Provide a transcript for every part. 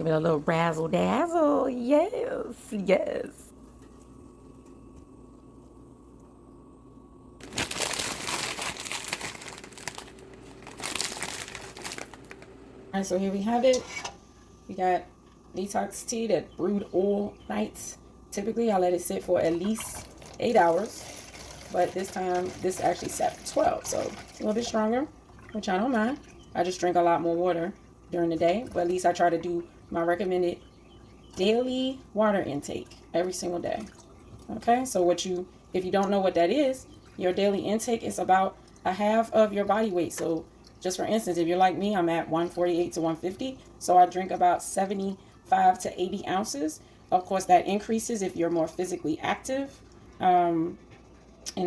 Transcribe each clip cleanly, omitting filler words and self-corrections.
Give it a little razzle dazzle. Yes, yes. All right, so here we have it. We got detox tea that brewed all nights. Typically, I let it sit for at least 8 hours, but this time, this actually sat for 12, so it's a little bit stronger, which I don't mind. I just drink a lot more water during the day, but at least I try to do my recommended daily water intake every single day. Okay, so if you don't know what that is, your daily intake is about a half of your body weight. So just for instance, if you're like me, I'm at 148 to 150, so I drink about 75 to 80 ounces. Of course, that increases if you're more physically active. And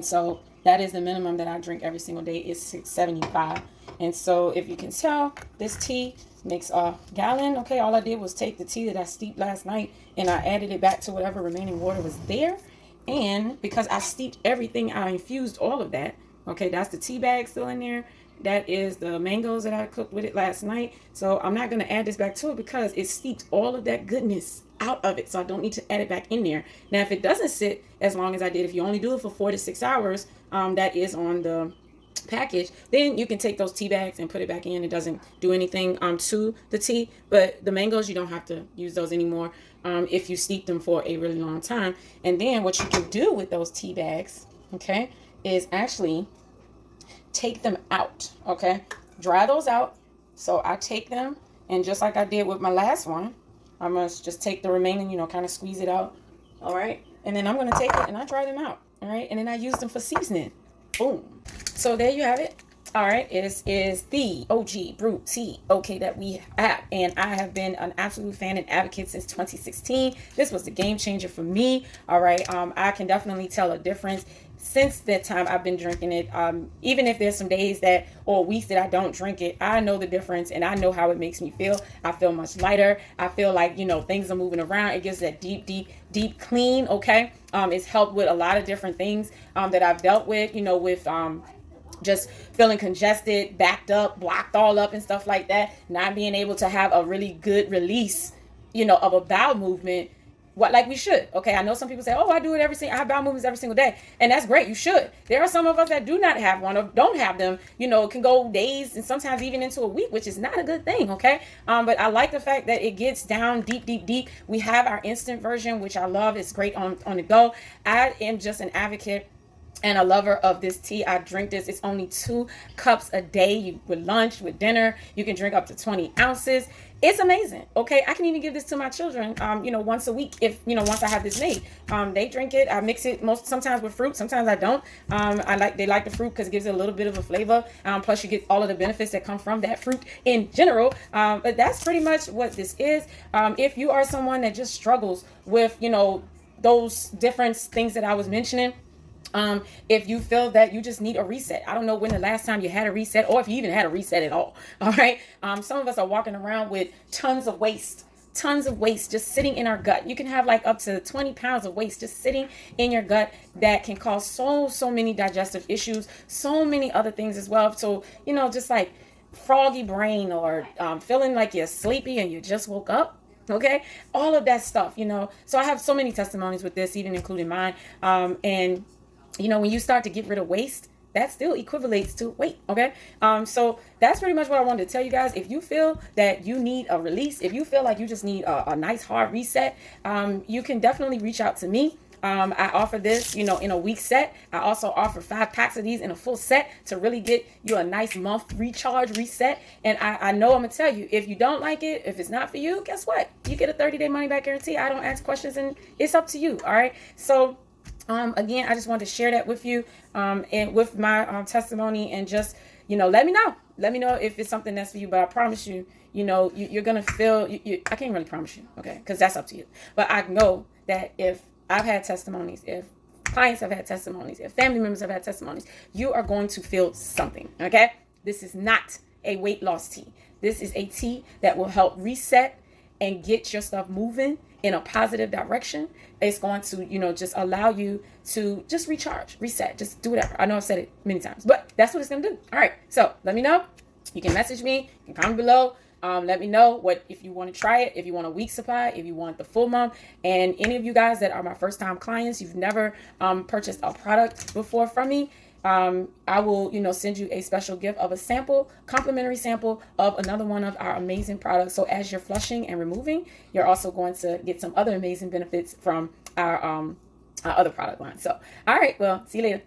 so that is the minimum that I drink every single day is 675. And so if you can tell, this tea makes a gallon. Okay, all I did was take the tea that I steeped last night and I added it back to whatever remaining water was there. And because I steeped everything, I infused all of that. Okay, that's the tea bag still in there. That is the mangoes that I cooked with it last night. So I'm not going to add this back to it because it steeped all of that goodness out of it. So I don't need to add it back in there. Now, if it doesn't sit as long as I did, if you only do it for 4 to 6 hours, that is on the package, then you can take those tea bags and put it back in. It doesn't do anything to the tea, but the mangoes, you don't have to use those anymore if you steep them for a really long time. And then what you can do with those tea bags, okay, is actually take them out. Okay, dry those out. So I take them, and just like I did with my last one, I must just take the remaining, kind of squeeze it out. All right, and then I'm going to take it and I dry them out. All right, and then I use them for seasoning. Boom. So there you have it. All right, it is the OG brew tea, okay, that we have, and I have been an absolute fan and advocate since 2016. This was the game changer for me. All right, I can definitely tell a difference since that time I've been drinking it. Even if there's some days that or weeks that I don't drink it, I know the difference and I know how it makes me feel. I feel much lighter. I feel like things are moving around. It gives that deep clean. Okay, it's helped with a lot of different things that I've dealt with. With just feeling congested, backed up, blocked all up and stuff like that, not being able to have a really good release, of a bowel movement, like we should. Okay, I know some people say, oh, I do it I have bowel movements every single day, and that's great, you should. There are some of us that do not have one or don't have them, it can go days and sometimes even into a week, which is not a good thing. Okay, but I like the fact that it gets down deep. We have our instant version, which I love. It's great on the go. I am just an advocate and a lover of this tea. I drink this. It's only 2 cups a day. With lunch, with dinner, you can drink up to 20 ounces. It's amazing. Okay, I can even give this to my children, once a week if once I have this made. They drink it. I mix it sometimes with fruit, sometimes I don't. They like the fruit because it gives it a little bit of a flavor. Plus you get all of the benefits that come from that fruit in general. But that's pretty much what this is. If you are someone that just struggles with those different things that I was mentioning. If you feel that you just need a reset, I don't know when the last time you had a reset, or if you even had a reset at all. All right. Some of us are walking around with tons of waste just sitting in our gut. You can have like up to 20 pounds of waste just sitting in your gut that can cause so many digestive issues, so many other things as well. So, just like froggy brain or feeling like you're sleepy and you just woke up. Okay, all of that stuff, So I have so many testimonies with this, even including mine. And when you start to get rid of waste, that still equivalates to weight. Okay. So that's pretty much what I wanted to tell you guys. If you feel that you need a release, if you feel like you just need a nice hard reset, you can definitely reach out to me. I offer this, in a week set. I also offer 5 packs of these in a full set to really get you a nice month recharge reset. And I know I'm going to tell you, if you don't like it, if it's not for you, guess what? You get a 30-day money back guarantee. I don't ask questions and it's up to you. All right. So again, I just wanted to share that with you and with my testimony, and just, let me know. Let me know if it's something that's for you. But I promise you, you're going to feel, I can't really promise you, okay, because that's up to you. But I know that if I've had testimonies, if clients have had testimonies, if family members have had testimonies, you are going to feel something, okay? This is not a weight loss tea. This is a tea that will help reset and get your stuff moving in a positive direction. It's going to, just allow you to just recharge, reset, just do whatever. I know I've said it many times, but that's what it's going to do. All right. So let me know. You can message me. You can comment below. Let me know if you want to try it, if you want a week supply, if you want the full month. And any of you guys that are my first time clients, you've never purchased a product before from me, I will, send you a special gift of a sample, complimentary sample of another one of our amazing products. So as you're flushing and removing, you're also going to get some other amazing benefits from our other product line. So, all right, well, see you later.